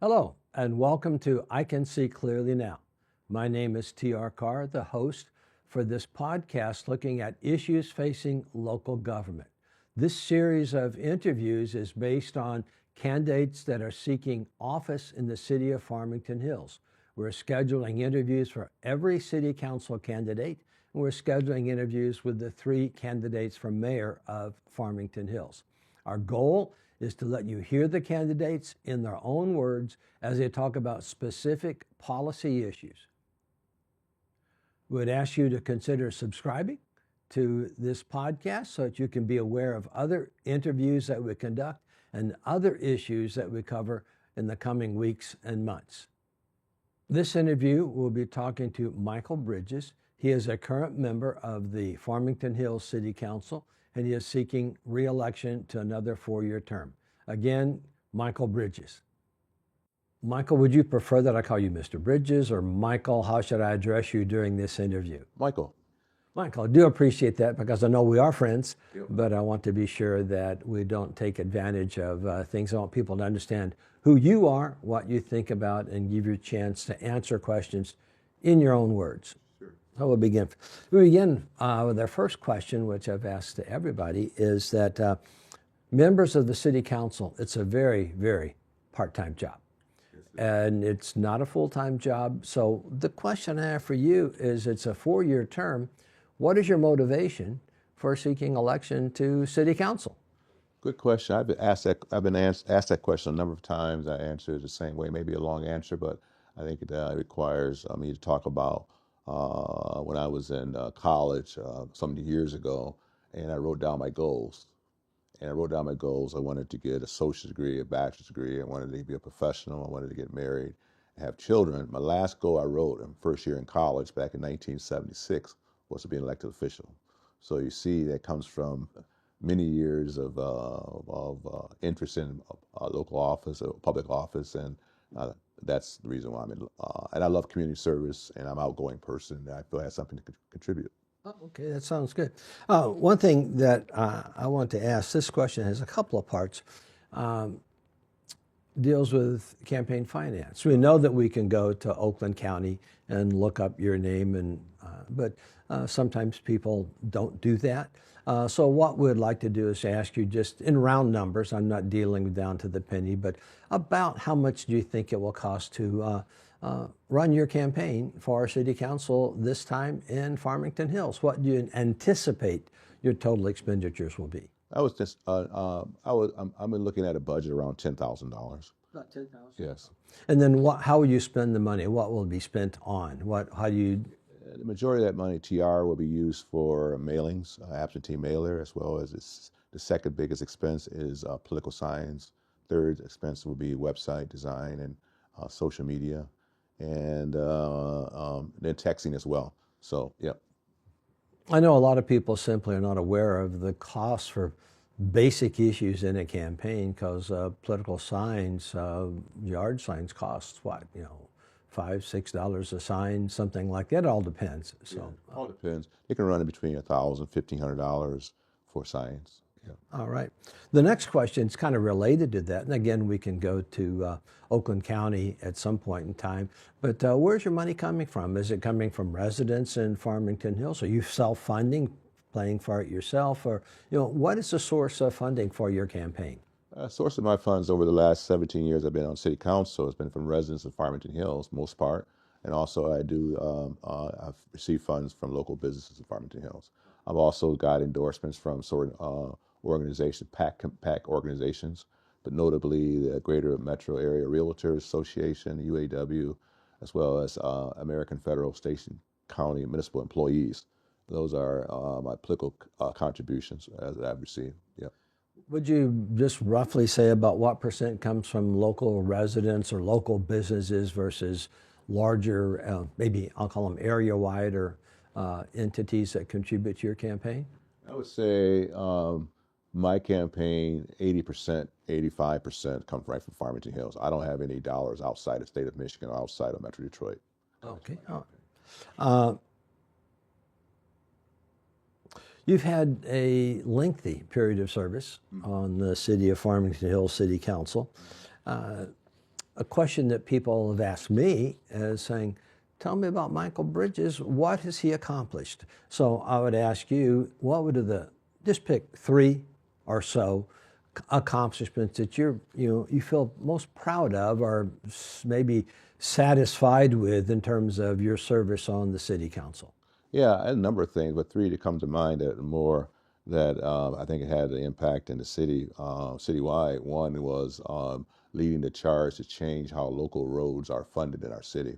Hello, and welcome to I Can See Clearly Now. My name is T.R. Carr, the host for this podcast looking at issues facing local government. This series of interviews is based on candidates that are seeking office in the city of Farmington Hills. We're scheduling interviews for every city council candidate, and we're scheduling interviews with the 3 candidates for mayor of Farmington Hills. Our goal is to let you hear the candidates in their own words as they talk about specific policy issues. We would ask you to consider subscribing to this podcast so that you can be aware of other interviews that we conduct and other issues that we cover in the coming weeks and months. This interview, we'll be talking to Michael Bridges. He is a current member of the Farmington Hills City Council, and he is seeking re-election to another 4-year term. Again, Michael Bridges. Michael, would you prefer that I call you Mr. Bridges or Michael? How should I address you during this interview? Michael. Michael, I do appreciate that because I know we are friends, but I want to be sure that we don't take advantage of things. I want people to understand who you are, what you think about, and give you a chance to answer questions in your own words. Sure. So we'll begin. We begin with our first question, which I've asked to everybody, is that members of the city council, it's a very, very part-time job. And it's not a full-time job. So the question I have for you is, it's a 4-year term. What is your motivation for seeking election to city council? Good question. I've been asked that question a number of times. I answer it the same way, maybe a long answer, but I think it requires me to talk about when I was in college some years ago, and I wrote down my goals. I wanted to get a associate's degree, a bachelor's degree. I wanted to be a professional. I wanted to get married, have children. My last goal I wrote in first year in college back in 1976 was to be an elected official. So you see, that comes from many years of interest in local office, or public office, and that's the reason why I'm in. And I love community service, and I'm an outgoing person, and I feel I have something to contribute. Oh, okay, that sounds good. One thing that I want to ask, this question has a couple of parts, deals with campaign finance. We know that we can go to Oakland County and look up your name, but sometimes people don't do that. So what we'd like to do is ask you, just in round numbers, I'm not dealing down to the penny, but about how much do you think it will cost to run your campaign for our city council this time in Farmington Hills? What do you anticipate your total expenditures will be? I'm looking at a budget around $10,000. About $10,000. Yes. And then how will you spend the money? What will be spent on? How do you? The majority of that money, TR, will be used for mailings, absentee mailer, as well as the second biggest expense is political signs. Third expense will be website design and social media, and then texting as well. So, yeah. I know a lot of people simply are not aware of the costs for basic issues in a campaign, because political signs, yard signs cost what, $5, $6 a sign, something like that. It all depends. So yeah, all depends. It can run in between $1,000, $1,500 for signs. Yeah. All right. The next question is kind of related to that. And again, we can go to Oakland County at some point in time. But where's your money coming from? Is it coming from residents in Farmington Hills? Are you self-funding, paying for it yourself? Or, what is the source of funding for your campaign? Source of my funds over the last 17 years I've been on city council has been from residents of Farmington Hills, most part. And also I've received funds from local businesses in Farmington Hills. I've also got endorsements from organizations, PAC organizations, but notably the Greater Metro Area Realtors Association, UAW, as well as American Federal Station County Municipal Employees. Those are my political contributions that I've received. Yeah. Would you just roughly say about what percent comes from local residents or local businesses versus larger, maybe I'll call them area-wide or entities that contribute to your campaign? I would say my campaign, 80%, 85% come right from Farmington Hills. I don't have any dollars outside the state of Michigan or outside of Metro Detroit. Okay. You've had a lengthy period of service on the City of Farmington Hills City Council. a question that people have asked me is saying, tell me about Michael Bridges. What has he accomplished? So I would ask you, what would just pick 3 or so accomplishments that you feel most proud of or maybe satisfied with in terms of your service on the city council? Yeah, I had a number of things, but 3 that come to mind that are more that I think it had an impact in the city, citywide. One was leading the charge to change how local roads are funded in our city.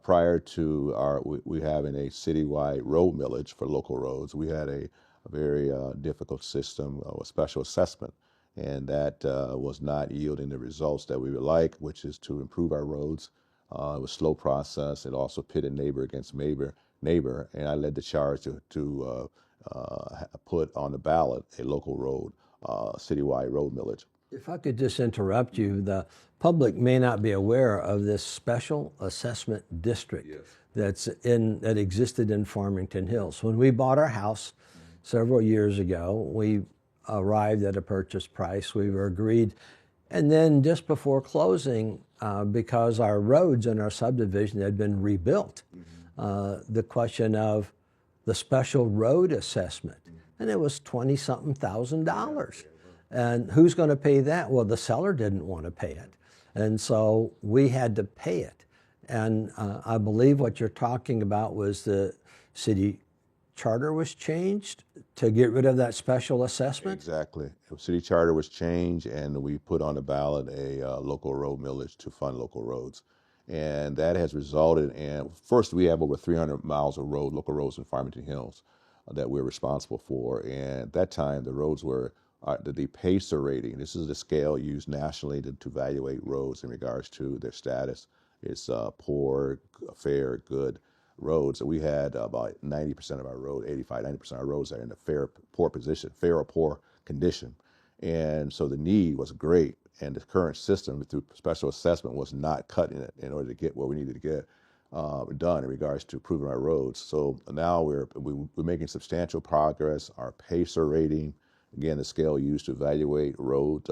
Prior to we having a citywide road millage for local roads, we had a very difficult system of a special assessment, and that was not yielding the results that we would like, which is to improve our roads. It was a slow process. It also pitted neighbor against neighbor, and I led the charge to put on the ballot a local road, citywide road millage. If I could just interrupt you, the public may not be aware of this special assessment district that existed in Farmington Hills. When we bought our house several years ago, we arrived at a purchase price. We were agreed. And then just before closing, because our roads in our subdivision had been rebuilt, the question of the special road assessment, and it was $20-something thousand. And who's going to pay that? Well, the seller didn't want to pay it. And so we had to pay it. And I believe what you're talking about was the city charter was changed to get rid of that special assessment? Exactly. The city charter was changed, and we put on the ballot a local road millage to fund local roads. And that has resulted in, first, we have over 300 miles of local roads in Farmington Hills that we're responsible for. And at that time, the roads were the PACER rating. This is the scale used nationally to evaluate roads in regards to their status. It's poor, fair, good roads. So we had about 90% of our road, 90% of our roads are in a poor position, fair or poor condition. And so the need was great. And the current system through special assessment was not cutting it in order to get what we needed to get done in regards to improving our roads. So now we're making substantial progress. Our PACER rating, again, the scale used to evaluate road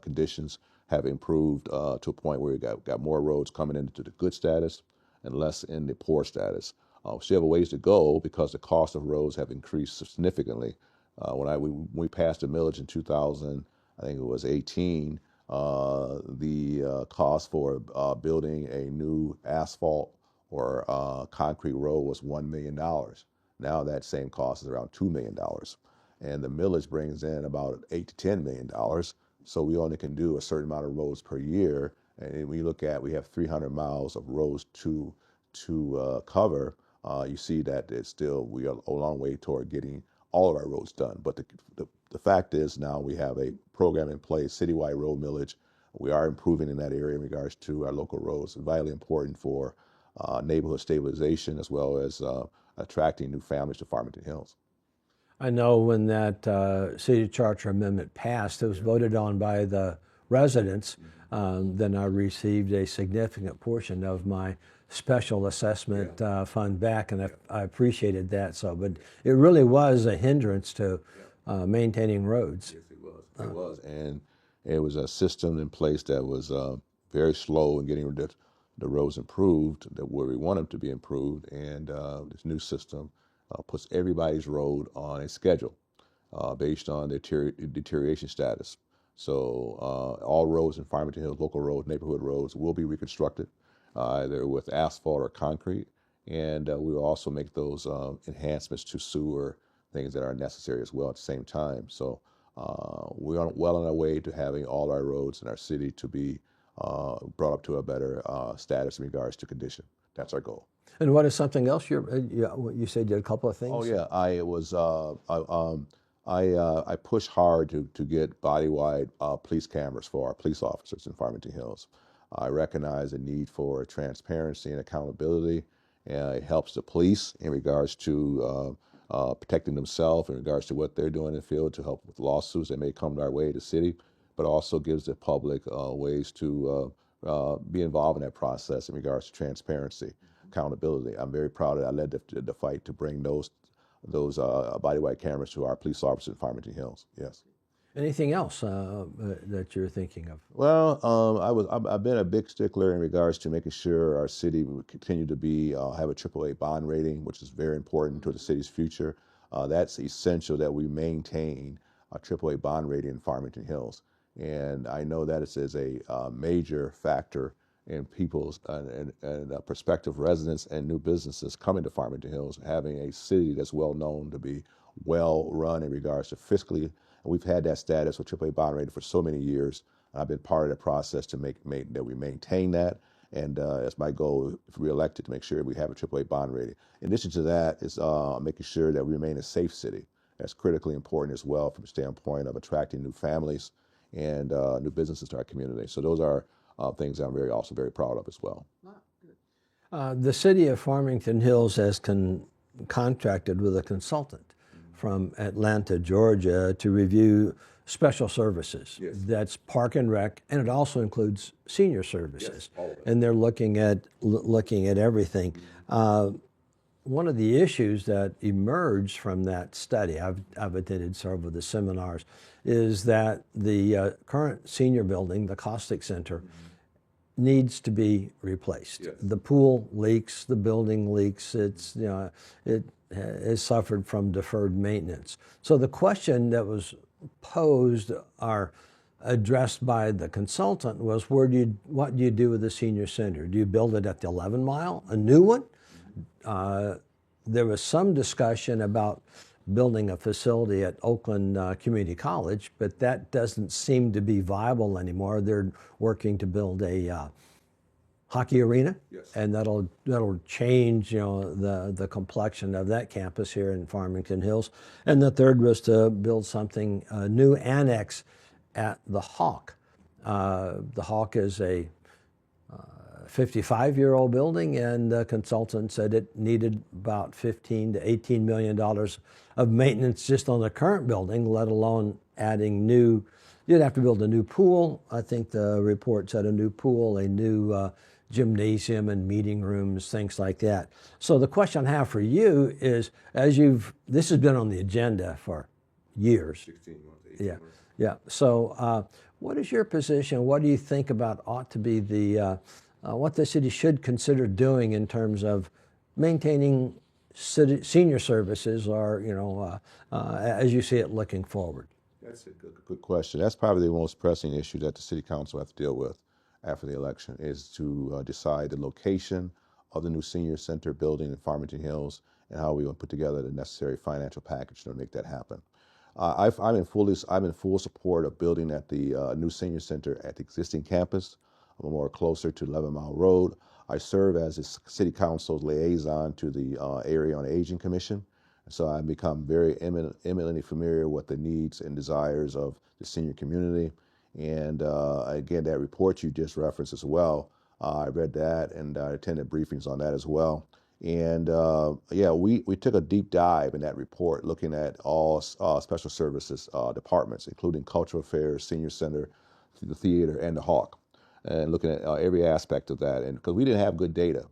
conditions, have improved to a point where we got more roads coming into the good status and less in the poor status. Still have a ways to go because the cost of roads have increased significantly. When we passed the millage in 2000, I think it was 18, the cost for building a new asphalt or concrete road was $1 million. Now that same cost is around $2 million. And the millage brings in about $8 to $10 million. So we only can do a certain amount of roads per year. And when you look at, we have 300 miles of roads to cover. You see that we are a long way toward getting all of our roads done. But the fact is now we have a program in place, citywide road millage. We are improving in that area in regards to our local roads. It's vitally important for neighborhood stabilization as well as attracting new families to Farmington Hills. I know when that city charter amendment passed, it was voted on by the residents. Then I received a significant portion of my special assessment fund back, and I appreciated that. But it really was a hindrance to maintaining roads. Yes, it was. It was, and it was a system in place that was very slow in getting the roads improved, where we want them to be improved. And this new system puts everybody's road on a schedule based on their deterioration status. So all roads in Farmington Hills, local roads, neighborhood roads, will be reconstructed either with asphalt or concrete. And we will also make those enhancements to sewer, things that are necessary as well at the same time. So we're well on our way to having all our roads in our city to be brought up to a better status in regards to condition. That's our goal. And what is something else you said you had a couple of things? Oh yeah, I pushed hard to get body-wide police cameras for our police officers in Farmington Hills. I recognize the need for transparency and accountability. It helps the police in regards to protecting themselves, in regards to what they're doing in the field to help with lawsuits that may come our way to the city, but also gives the public ways to be involved in that process in regards to transparency, accountability. I'm very proud that I led the fight to bring those body-wide cameras to our police officers in Farmington Hills. Yes. Anything else that you're thinking of? Well, I've been a big stickler in regards to making sure our city will continue to be have a AAA bond rating, which is very important to the city's future. That's essential that we maintain a AAA bond rating in Farmington Hills, and I know that it is a major factor in people's and prospective residents and new businesses coming to Farmington Hills, having a city that's well known to be well run in regards to fiscally. And we've had that status with AAA bond rating for so many years. I've been part of the process to make that we maintain that. And it's my goal, if reelected, to make sure we have a AAA bond rating. In addition to that is making sure that we remain a safe city. That's critically important as well from the standpoint of attracting new families and new businesses to our community. So those are things I'm also very proud of as well. The city of Farmington Hills has contracted with a consultant from Atlanta, Georgia, to review special services. Yes. That's park and rec, and it also includes senior services. Yes, all of it. And they're looking at everything. One of the issues that emerged from that study, I've attended several of the seminars, is that the current senior building, the Caustic Center, needs to be replaced. Yes. The pool leaks, the building leaks. It has suffered from deferred maintenance. So the question that was posed or addressed by the consultant was, what do you do with the senior center? Do you build it at the 11 Mile, a new one? There was some discussion about building a facility at Oakland Community College, but that doesn't seem to be viable anymore. They're working to build a hockey arena, Yes. and that'll change the complexion of that campus here in Farmington Hills. And the third was to build something, a new annex at the Hawk. The Hawk is a 55-year-old building, and the consultant said it needed about $15 to $18 million of maintenance just on the current building, let alone adding new. You'd have to build a new pool. I think the report said a new pool, a new gymnasium and meeting rooms, things like that. So the question I have for you is, this has been on the agenda for years. 16 months, 18 months. Yeah. So what is your position? What do you think about ought to be what the city should consider doing in terms of maintaining senior services, or as you see it looking forward? That's a good question. That's probably the most pressing issue that the city council have to deal with after the election, is to decide the location of the new senior center building in Farmington Hills and how we will put together the necessary financial package to make that happen. I'm in full support of building at the new senior center at the existing campus, more closer to 11 Mile Road. I serve as the city council's liaison to the Area on Aging Commission. So I've become very eminently familiar with the needs and desires of the senior community. And again, that report you just referenced as well, I read that and I attended briefings on that as well. And we took a deep dive in that report, looking at all special services departments, including cultural affairs, senior center, the theater, and the Hawk, and looking at every aspect of that. And because we didn't have good data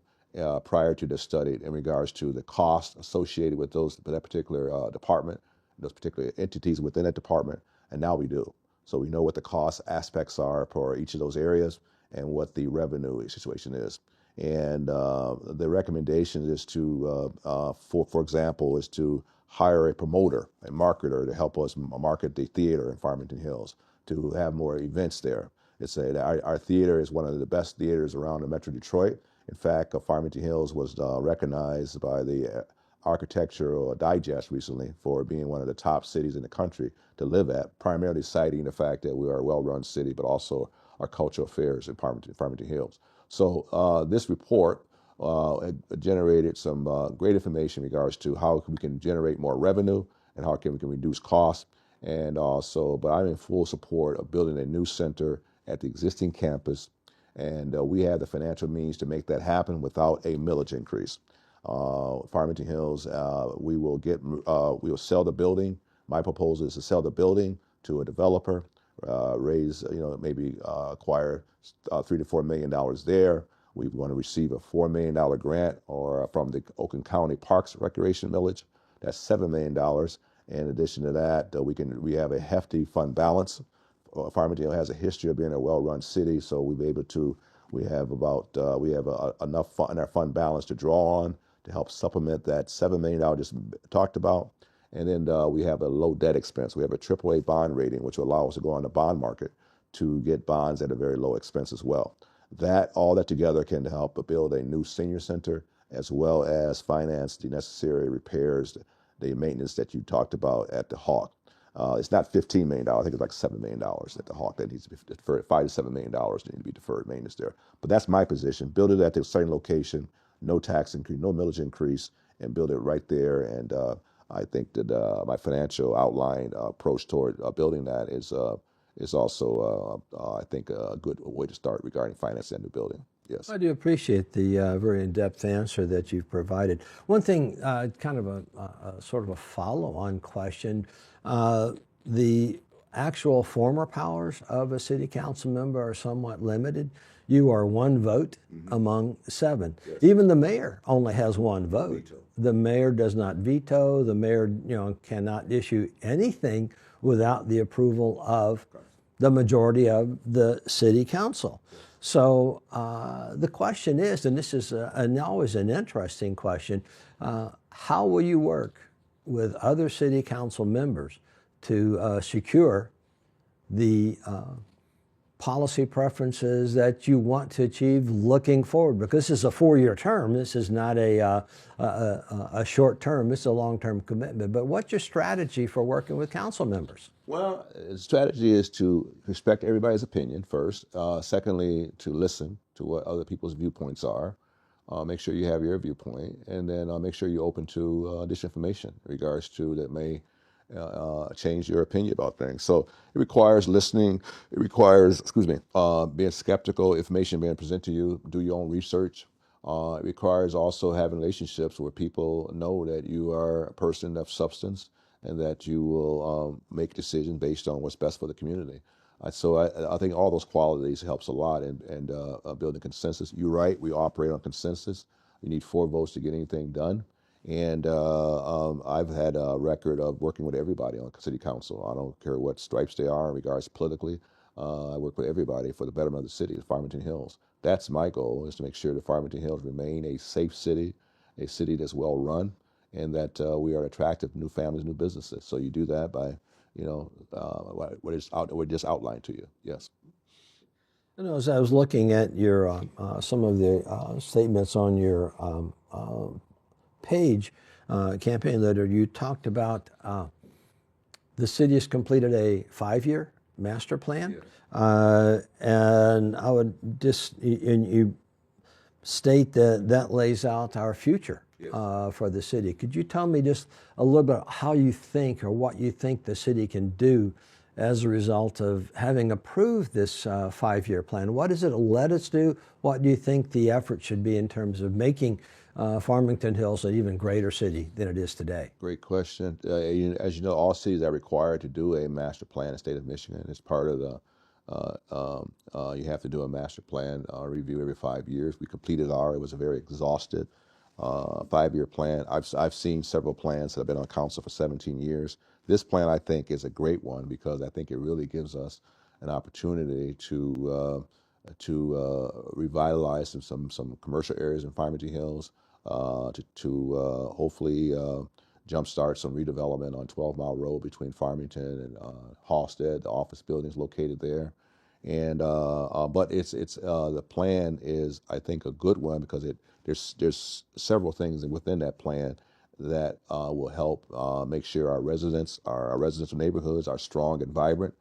prior to this study in regards to the cost associated with that particular department, those particular entities within that department, and now we do. So we know what the cost aspects are for each of those areas and what the revenue situation is. And the recommendation is to, for example, is to hire a promoter, a marketer, to help us market the theater in Farmington Hills, to have more events there. It's our theater is one of the best theaters around the Metro Detroit. In fact, Farmington Hills was recognized by the Architectural Digest recently for being one of the top cities in the country to live at, primarily citing the fact that we are a well-run city, but also our cultural affairs in Farmington Hills. So this report generated some great information in regards to how we can generate more revenue and how we can reduce costs. And also, but I'm in full support of building a new center at the existing campus, and we have the financial means to make that happen without a millage increase. Farmington Hills, we will sell the building. My proposal is to sell the building to a developer, maybe acquire $3 to $4 million there. We want to receive a $4 million grant from the Oakland County Parks Recreation Millage. That's $7 million. In addition to that, we have a hefty fund balance. Farmington has a history of being a well-run city, so we have enough in our fund balance to draw on to help supplement that $7 million just talked about. And then we have a low debt expense. We have a AAA bond rating, which will allow us to go on the bond market to get bonds at a very low expense as well. All that together can help build a new senior center as well as finance the necessary repairs, the maintenance that you talked about at the Hawk. It's not $15 million. I think it's like $7 million at the Hawk that needs to be deferred. $5 to $7 million need to be deferred maintenance there. But that's my position. Build it at the same location, no tax increase, no millage increase, and build it right there. And I think that my financial outline approach toward building that is also, I think, a good way to start regarding financing that new building. Yes. I do appreciate the very in-depth answer that you've provided. One thing, kind of a sort of a follow-on question, the actual former powers of a city council member are somewhat limited. You are one vote among 7. Yes. Even the mayor only has one vote. Veto. The mayor does not veto. The mayor, cannot issue anything without the approval of the majority of the city council. So the question is, and this is always an interesting question, how will you work with other city council members to secure the policy preferences that you want to achieve looking forward? Because this is a 4-year term. This is not a short term. It's a long-term commitment. But what's your strategy for working with council members? Well, the strategy is to respect everybody's opinion first. Secondly, to listen to what other people's viewpoints are. Make sure you have your viewpoint, and then make sure you're open to disinformation in regards to that may change your opinion about things. So it requires listening. It requires, being skeptical, information being presented to you. Do your own research. It requires also having relationships where people know that you are a person of substance and that you will make decisions based on what's best for the community. So I think all those qualities helps a lot in building consensus. You're right, we operate on consensus. You need 4 votes to get anything done. And I've had a record of working with everybody on city council. I don't care what stripes they are in regards politically. I work with everybody for the betterment of the city, the Farmington Hills. That's my goal, is to make sure the Farmington Hills remain a safe city, a city that's well run, and that we are attractive to new families, new businesses. So you do that by, what just outlined to you. Yes. As I was looking at your some of the statements on your page, campaign letter, you talked about the city has completed a 5-year master plan. Yes. And I would you state that lays out our future. Yes. For the city. Could you tell me just a little bit how you think or what you think the city can do as a result of having approved this 5-year plan? What does it let us do? What do you think the effort should be in terms of making Farmington Hills an even greater city than it is today? Great question. As you know, all cities are required to do a master plan in the state of Michigan. It's part of the, you have to do a master plan review every 5 years. We completed ours. It was a very exhaustive 5-year plan. I've seen several plans that have been on council for 17 years. This plan, I think, is a great one because I think it really gives us an opportunity to revitalize some commercial areas in Farmington Hills, to hopefully jumpstart some redevelopment on 12 Mile Road between Farmington and Halstead. The office buildings located there. And but the plan is, I think, a good one because there's several things within that plan that will help make sure our residential neighborhoods are strong and vibrant.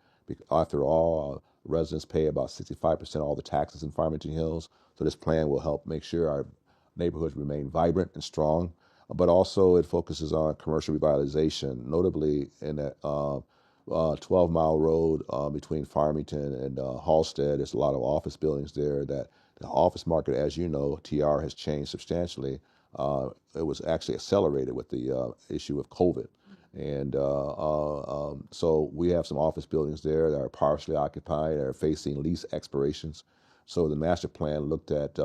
After all, residents pay about 65% of all the taxes in Farmington Hills. So this plan will help make sure our neighborhoods remain vibrant and strong. But also it focuses on commercial revitalization, notably in that 12 Mile Road between Farmington and Halstead. There's a lot of office buildings there that the office market, as you know, TR has changed substantially. It was actually accelerated with the issue of COVID. And so we have some office buildings there that are partially occupied, that are facing lease expirations. So the master plan looked at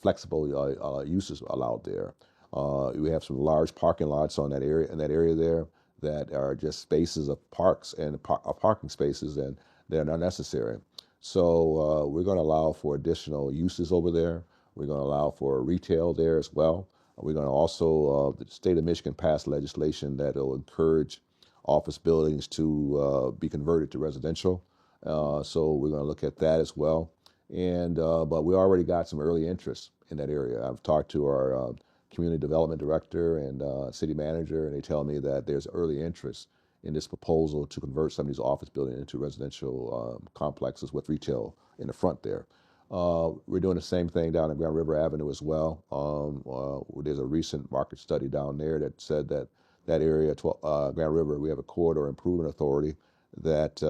flexible uses allowed there. We have some large parking lots on that area, in that area there, that are just spaces of parks and parking spaces, and they're not necessary. So we're going to allow for additional uses over there. We're going to allow for retail there as well. We're going to also, the state of Michigan passed legislation that will encourage office buildings to be converted to residential. So we're going to look at that as well. And but we already got some early interest in that area. I've talked to our community development director and city manager, and they tell me that there's early interest in this proposal to convert some of these office buildings into residential complexes with retail in the front there. We're doing the same thing down in Grand River Avenue as well. There's a recent market study down there that said that that area, Grand River, we have a corridor improvement authority that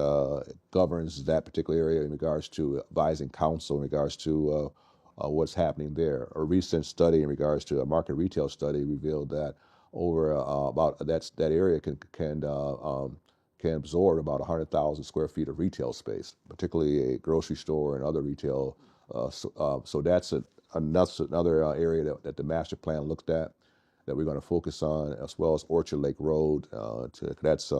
governs that particular area in regards to advising council in regards to what's happening there. A recent study in regards to a market retail study revealed that over about that area can absorb about 100,000 square feet of retail space, particularly a grocery store and other retail. So that's another area that the master plan looked at that we're going to focus on, as well as Orchard Lake Road. That's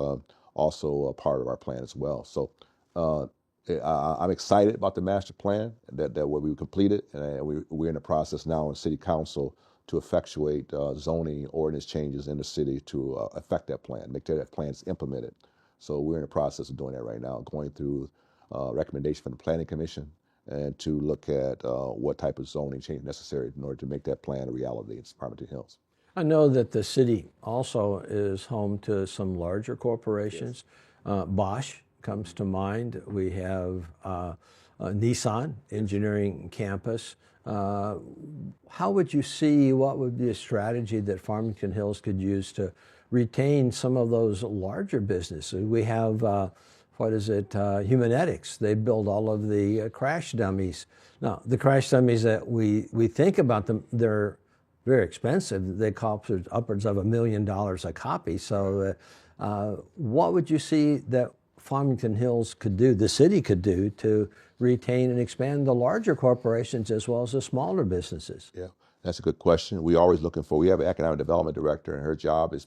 also a part of our plan as well. So I'm excited about the master plan that what we completed, and we're in the process now in City Council to effectuate zoning ordinance changes in the city to affect that plan, make sure that plan's implemented. So we're in the process of doing that right now, going through recommendation from the Planning Commission and to look at what type of zoning change necessary in order to make that plan a reality in Farmington Hills. I know that the city also is home to some larger corporations. Yes. Bosch comes to mind. We have Nissan Engineering Campus. How would you see, what would be a strategy that Farmington Hills could use to retain some of those larger businesses? We have, Humanetics. They build all of the crash dummies. Now, the crash dummies that we think about them, they're very expensive. They cost upwards of $1 million a copy. So what would you see that Farmington Hills could do, the city could do, to retain and expand the larger corporations as well as the smaller businesses? Yeah, that's a good question. We have an economic development director, and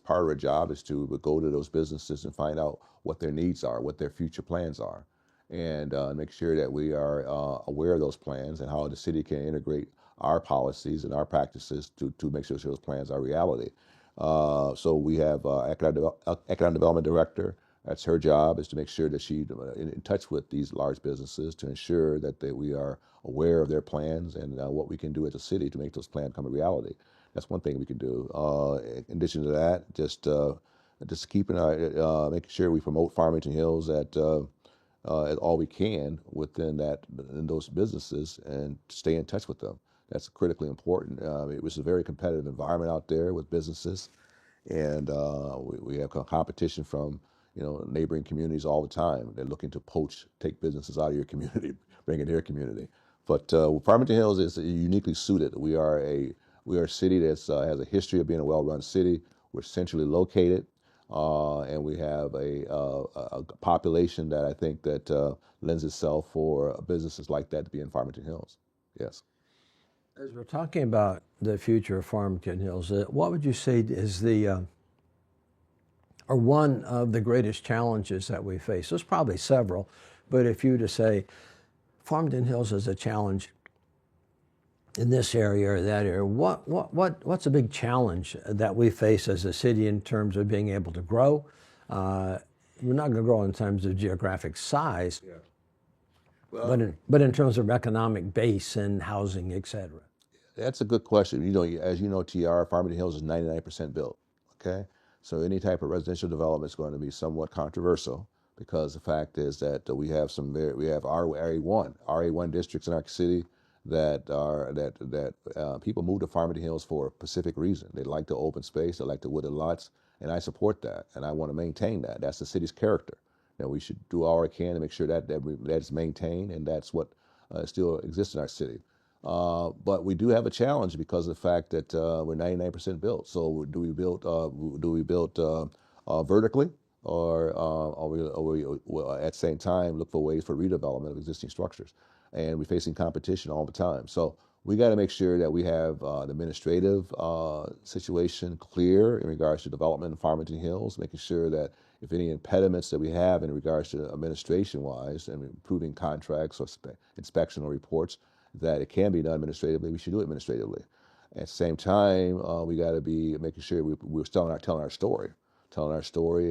part of her job is to go to those businesses and find out what their needs are, what their future plans are, and make sure that we are aware of those plans and how the city can integrate our policies and our practices to make sure those plans are reality. So we have economic development director. That's her job, is to make sure that she's in touch with these large businesses to ensure that we are aware of their plans and what we can do as a city to make those plans become a reality. That's one thing we can do. In addition to that, just keeping making sure we promote Farmington Hills at all we can in those businesses and stay in touch with them. That's critically important. It was a very competitive environment out there with businesses, and we have competition from neighboring communities all the time. They're looking to take businesses out of your community, bring in their community. But Farmington Hills is uniquely suited. We are a city that has a history of being a well-run city. We're centrally located, and we have a population that I think that lends itself for businesses like that to be in Farmington Hills. Yes. As we're talking about the future of Farmington Hills, what would you say is or one of the greatest challenges that we face? There's probably several, but if you were to say Farmington Hills is a challenge in this area or that area, what's a big challenge that we face as a city in terms of being able to grow? We're not going to grow in terms of geographic size, yeah. Well, but in terms of economic base and housing, et cetera. That's a good question. As you know, TR, Farmington Hills is 99% built. Okay, so any type of residential development is going to be somewhat controversial, because the fact is that we have RA1 districts in our city that people move to Farmington Hills for a specific reason. They like the open space, they like the wooded lots, and I support that, and I want to maintain that. That's the city's character. Now, we should do all we can to make sure that is maintained, and that's what still exists in our city. But we do have a challenge because of the fact that we're 99% built. So do we build vertically, or we at the same time look for ways for redevelopment of existing structures? And we're facing competition all the time. So We got to make sure that we have the administrative situation clear in regards to development in Farmington Hills, making sure that if any impediments that we have in regards to administration-wise and improving contracts or inspection or reports, that it can be done administratively, we should do it administratively. At the same time, we got to be making sure we're telling our story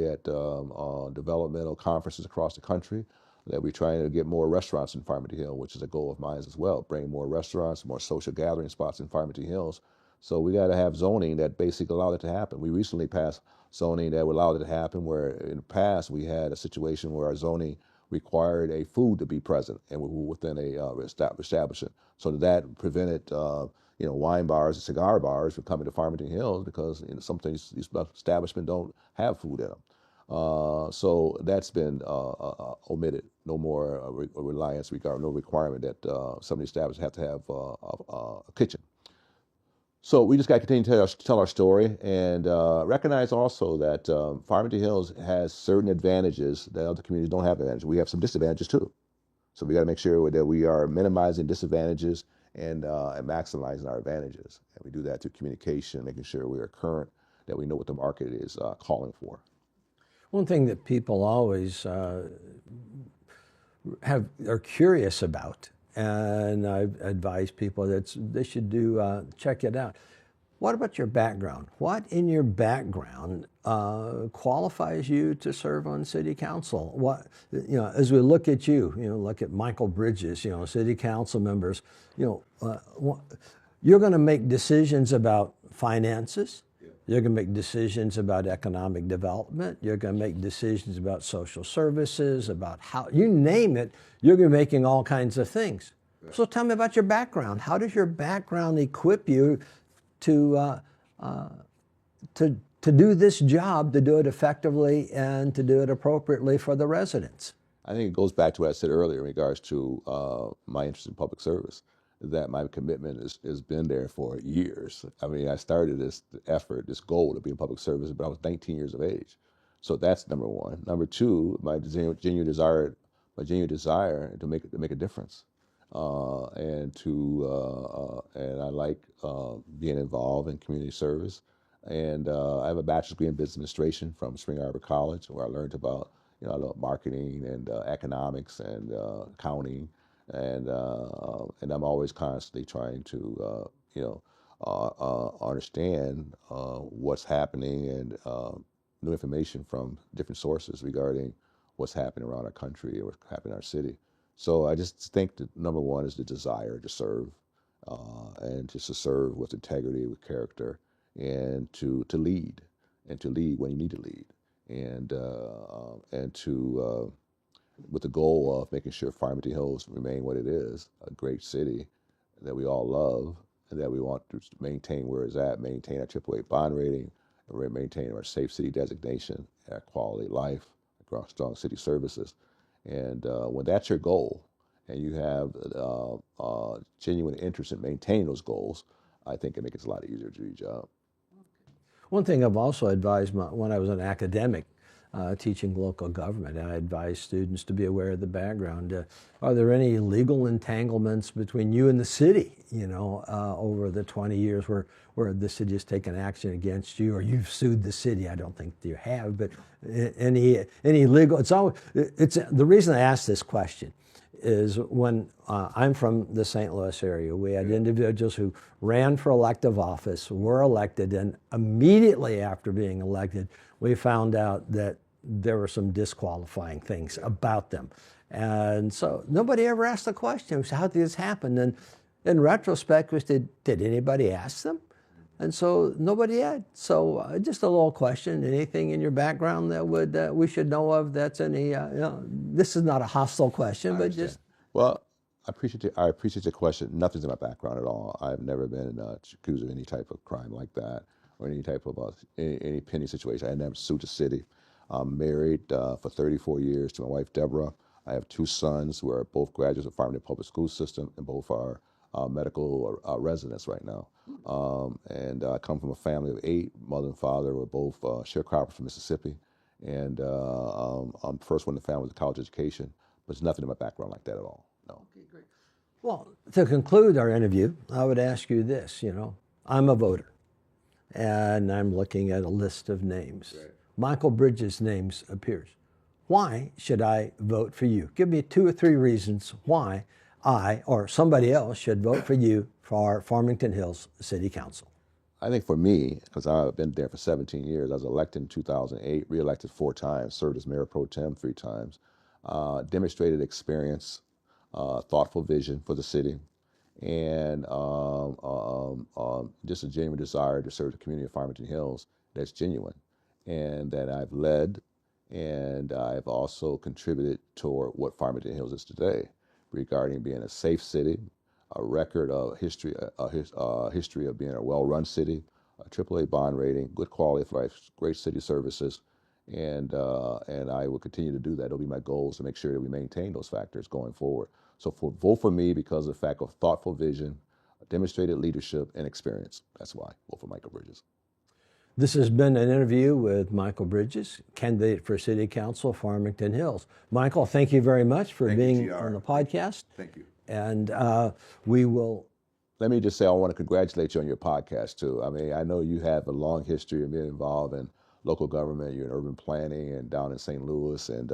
at developmental conferences across the country, that we're trying to get more restaurants in Farmington Hills, which is a goal of mine as well. Bring more restaurants, more social gathering spots in Farmington Hills. So we got to have zoning that basically allowed it to happen. We recently passed zoning that would allow it to happen, where in the past we had a situation where our zoning required a food to be present and within a establishment. So that prevented wine bars and cigar bars from coming to Farmington Hills because some these establishments don't have food in them. So that's been omitted. No more reliance regarding no requirement that some of the establishments have to have a kitchen. So we just got to continue to tell our story and recognize also that Farmington Hills has certain advantages that other communities don't have advantages. We have some disadvantages too. So we got to make sure that we are minimizing disadvantages and maximizing our advantages. And we do that through communication, making sure we are current, that we know what the market is calling for. One thing that people always are curious about, and I've advised people that they should check it out. What about your background? What in your background qualifies you to serve on city council? What, as we look at you, look at Michael Bridges, city council members, you're going to make decisions about finances. You're going to make decisions about economic development. You're going to make decisions about social services, about how, you name it, you're going to be making all kinds of things. Right. So tell me about your background. How does your background equip you to do this job, to do it effectively, and to do it appropriately for the residents? I think it goes back to what I said earlier in regards to my interest in public service, that my commitment has been there for years. I mean, I started this effort, this goal to be in public service when I was 19 years of age. So that's number one. Number two, my genuine desire to make a difference, and I like being involved in community service. And I have a bachelor's degree in business administration from Spring Arbor College, where I learned about marketing and economics and accounting. And I'm always constantly trying to understand what's happening and new information from different sources regarding what's happening around our country or what's happening in our city. So I just think that number one is the desire to serve, and just to serve with integrity, with character, and to lead when you need to lead, and to with the goal of making sure Farmington Hills remain what it is, a great city that we all love, and that we want to maintain where it's at, maintain our AAA bond rating, and maintain our safe city designation, our quality of life, our strong city services. And when that's your goal, and you have genuine interest in maintaining those goals, I think it makes it a lot easier to do your job. One thing I've also advised when I was an academic, teaching local government, I advise students to be aware of the background. Are there any legal entanglements between you and the city, over the 20 years where the city has taken action against you, or you've sued the city? I don't think you have, but any legal, it's the reason I ask this question is when I'm from the St. Louis area, we had individuals who ran for elective office, were elected, and immediately after being elected, we found out that there were some disqualifying things about them. And so nobody ever asked the question, how did this happen? And in retrospect, did anybody ask them? And so nobody had. So just a little question, anything in your background that we should know of that's any, this is not a hostile question, but just. Well, I appreciate your question. Nothing's in my background at all. I've never been accused of any type of crime like that, or any type of any pending situation. I never sued the city. I'm married for 34 years to my wife, Deborah. I have two sons who are both graduates of Farmington Public School System, and both are medical residents right now. And I come from a family of 8. Mother and father were both sharecroppers from Mississippi. And I'm the first one in the family with a college education, but there's nothing in my background like that at all. No. Okay, great. Well, to conclude our interview, I would ask you this, I'm a voter and I'm looking at a list of names. Right. Michael Bridges' name appears. Why should I vote for you? Give me 2 or 3 reasons why I or somebody else should vote for you for our Farmington Hills City Council. I think for me, because I've been there for 17 years, I was elected in 2008, reelected 4 times, served as mayor pro tem 3 times, demonstrated experience, thoughtful vision for the city, and just a genuine desire to serve the community of Farmington Hills that's genuine, and that I've led, and I've also contributed toward what Farmington Hills is today, regarding being a safe city, a record of history, history of being a well-run city, a AAA bond rating, good quality of life, great city services, and I will continue to do that. It'll be my goals to make sure that we maintain those factors going forward. So vote for me because of the fact of thoughtful vision, demonstrated leadership, and experience. That's why. Vote for Michael Bridges. This has been an interview with Michael Bridges, candidate for City Council, Farmington Hills. Michael, thank you very much for being on the podcast. Thank you. And we will. Let me just say, I want to congratulate you on your podcast, too. I mean, I know you have a long history of being involved in local government. You're in urban planning and down in St. Louis, and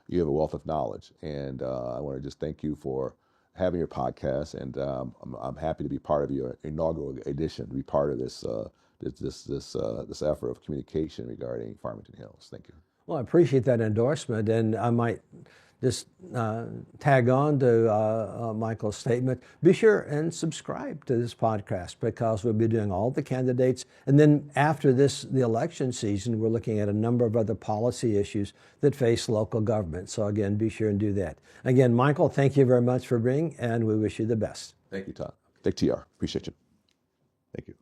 you have a wealth of knowledge. And I want to just thank you for having your podcast. And I'm happy to be part of your inaugural edition, to be part of this effort of communication regarding Farmington Hills. Thank you. Well, I appreciate that endorsement, and I might just tag on to Michael's statement. Be sure and subscribe to this podcast because we'll be doing all the candidates. And then after the election season, we're looking at a number of other policy issues that face local government. So again, be sure and do that. Again, Michael, thank you very much for being, and we wish you the best. Thank you, Todd. Thank TR. Appreciate you. Thank you.